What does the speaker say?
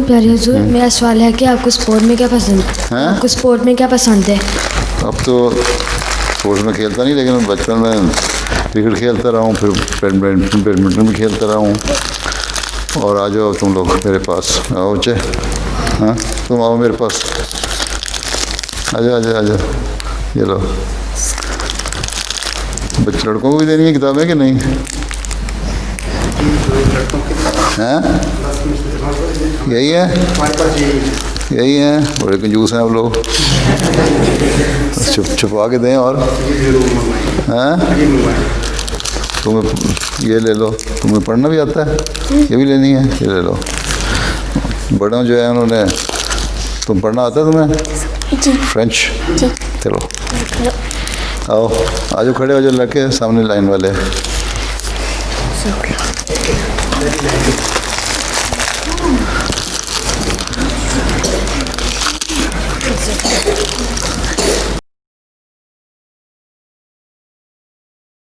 प्यारे हुजूर, मेरा सवाल है कि आपको स्पोर्ट में क्या पसंद है? आपको स्पोर्ट में क्या पसंद है? अब तो स्पोर्ट्स में खेलता नहीं, लेकिन बचपन में क्रिकेट खेलता रहा हूँ, फिर बैडमिंटन भी खेलता रहा हूँ। और आ जाओ तुम लोग मेरे पास, आओ बच्चे, हाँ तुम आओ मेरे पास, आजा आजा आजा, ये लो। बच्चे लड़कों को भी देनी है किताबें कि नहीं? हैं? यही है, यही है, बड़े कंजूस हैं आप लोग, छुपा के दें। और हैं? तुम्हें ये ले लो, तुम्हें पढ़ना भी आता है, ये भी लेनी है, ये ले लो। बड़ों जो है उन्होंने, तुम पढ़ना आता है तुम्हें? जी फ्रेंच? जी। चलो आओ, आजो खड़े हो जाओ, लड़के सामने लाइन वाले।